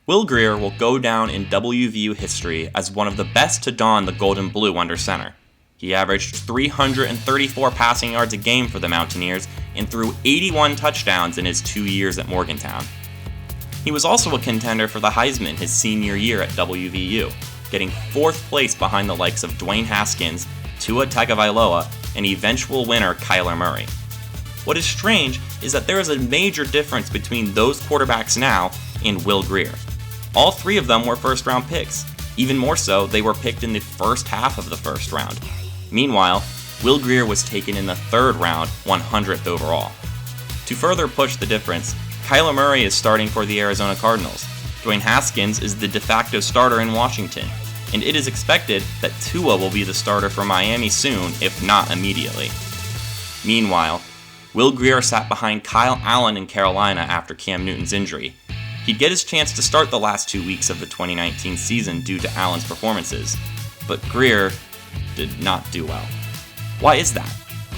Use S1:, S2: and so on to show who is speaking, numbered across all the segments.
S1: Will Grier will go down in WVU history as one of the best to don the gold and blue under center. He averaged 334 passing yards a game for the Mountaineers and threw 81 touchdowns in his 2 years at Morgantown. He was also a contender for the Heisman his senior year at WVU, getting 4th place behind the likes of Dwayne Haskins, Tua Tagovailoa, and eventual winner Kyler Murray. What is strange is that there is a major difference between those quarterbacks now and Will Grier. All 3 of them were first-round picks. Even more so, they were picked in the first half of the first round. Meanwhile, Will Grier was taken in the 3rd round, 100th overall. To further push the difference, Kyler Murray is starting for the Arizona Cardinals. Dwayne Haskins is the de facto starter in Washington, and it is expected that Tua will be the starter for Miami soon, if not immediately. Meanwhile, Will Grier sat behind Kyle Allen in Carolina after Cam Newton's injury. He'd get his chance to start the last 2 weeks of the 2019 season due to Allen's performances, but Grier did not do well. Why is that?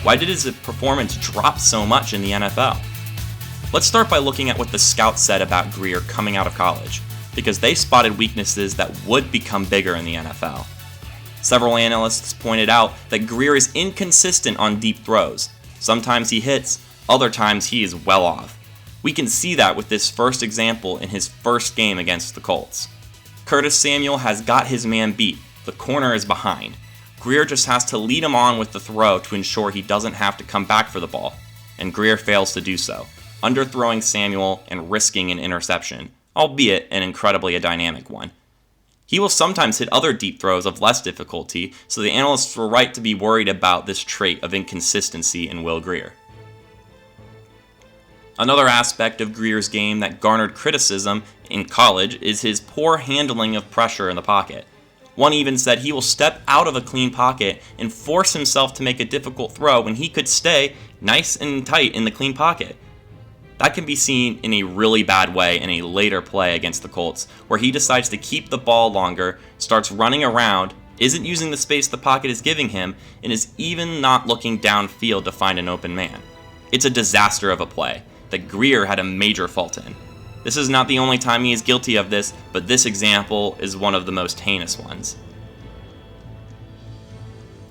S1: Why did his performance drop so much in the NFL? Let's start by looking at what the scouts said about Grier coming out of college, because they spotted weaknesses that would become bigger in the NFL. Several analysts pointed out that Grier is inconsistent on deep throws. Sometimes he hits, other times he is well off. We can see that with this first example in his first game against the Colts. Curtis Samuel has got his man beat, the corner is behind. Grier just has to lead him on with the throw to ensure he doesn't have to come back for the ball, and Grier fails to do so, underthrowing Samuel and risking an interception, albeit an incredibly dynamic one. He will sometimes hit other deep throws of less difficulty, so the analysts were right to be worried about this trait of inconsistency in Will Grier. Another aspect of Grier's game that garnered criticism in college is his poor handling of pressure in the pocket. One even said he will step out of a clean pocket and force himself to make a difficult throw when he could stay nice and tight in the clean pocket. That can be seen in a really bad way in a later play against the Colts, where he decides to keep the ball longer, starts running around, isn't using the space the pocket is giving him, and is even not looking downfield to find an open man. It's a disaster of a play that Grier had a major fault in. This is not the only time he is guilty of this, but this example is one of the most heinous ones.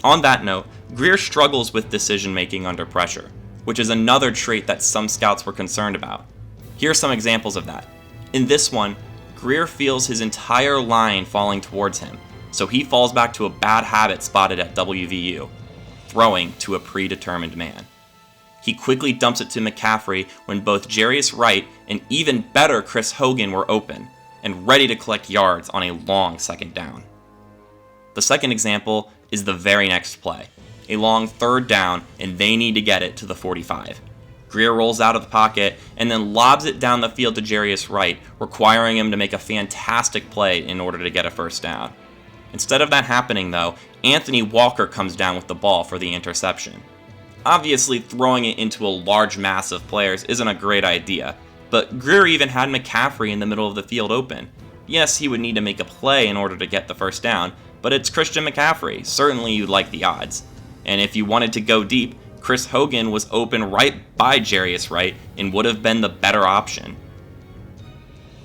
S1: On that note, Grier struggles with decision-making under pressure, which is another trait that some scouts were concerned about. Here are some examples of that. In this one, Grier feels his entire line falling towards him, so he falls back to a bad habit spotted at WVU, throwing to a predetermined man. He quickly dumps it to McCaffrey when both Jarius Wright and even better Chris Hogan were open and ready to collect yards on a long second down. The second example is the very next play, a long 3rd down, and they need to get it to the 45. Grier rolls out of the pocket and then lobs it down the field to Jarius Wright, requiring him to make a fantastic play in order to get a first down. Instead of that happening though, Anthony Walker comes down with the ball for the interception. Obviously, throwing it into a large mass of players isn't a great idea, but Grier even had McCaffrey in the middle of the field open. Yes, he would need to make a play in order to get the first down, but it's Christian McCaffrey. Certainly you'd like the odds. And if you wanted to go deep, Chris Hogan was open right by Jarius Wright and would have been the better option.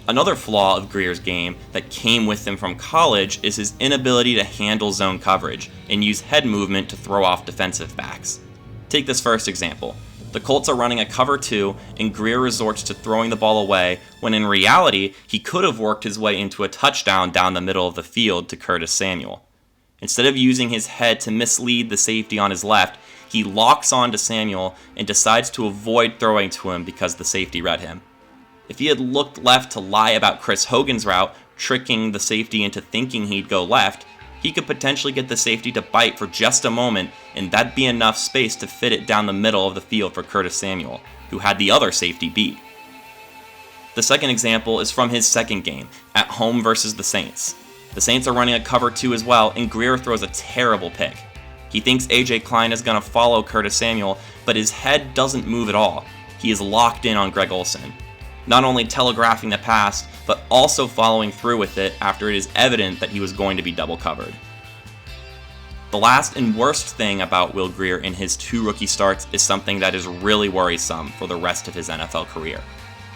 S1: Another flaw of Grier's game that came with him from college is his inability to handle zone coverage and use head movement to throw off defensive backs. Take this first example. The Colts are running a cover 2, and Grier resorts to throwing the ball away, when in reality, he could have worked his way into a touchdown down the middle of the field to Curtis Samuel. Instead of using his head to mislead the safety on his left, he locks on to Samuel and decides to avoid throwing to him because the safety read him. If he had looked left to lie about Chris Hogan's route, tricking the safety into thinking he'd go left, he could potentially get the safety to bite for just a moment, and that'd be enough space to fit it down the middle of the field for Curtis Samuel, who had the other safety beat. The second example is from his second game, at home versus the Saints. The Saints are running a cover 2 as well, and Grier throws a terrible pick. He thinks A.J. Klein is going to follow Curtis Samuel, but his head doesn't move at all. He is locked in on Greg Olsen, not only telegraphing the pass, but also following through with it after it is evident that he was going to be double covered. The last and worst thing about Will Grier in his 2 rookie starts is something that is really worrisome for the rest of his NFL career.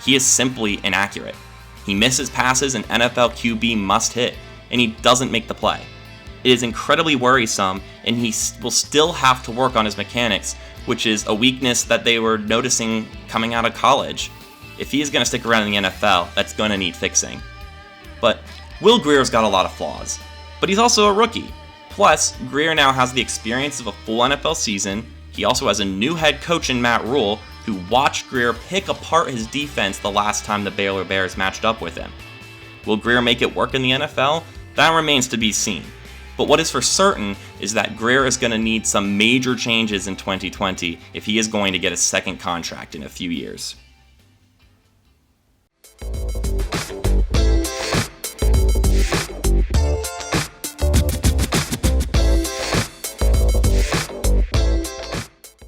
S1: He is simply inaccurate. He misses passes an NFL QB must hit, and he doesn't make the play. It is incredibly worrisome, and he will still have to work on his mechanics, which is a weakness that they were noticing coming out of college. If he is going to stick around in the NFL, that's going to need fixing. But Will Grier's got a lot of flaws, but he's also a rookie. Plus, Grier now has the experience of a full NFL season. He also has a new head coach in Matt Rule, who watched Grier pick apart his defense the last time the Baylor Bears matched up with him. Will Grier make it work in the NFL? That remains to be seen. But what is for certain is that Grier is going to need some major changes in 2020 if he is going to get a second contract in a few years.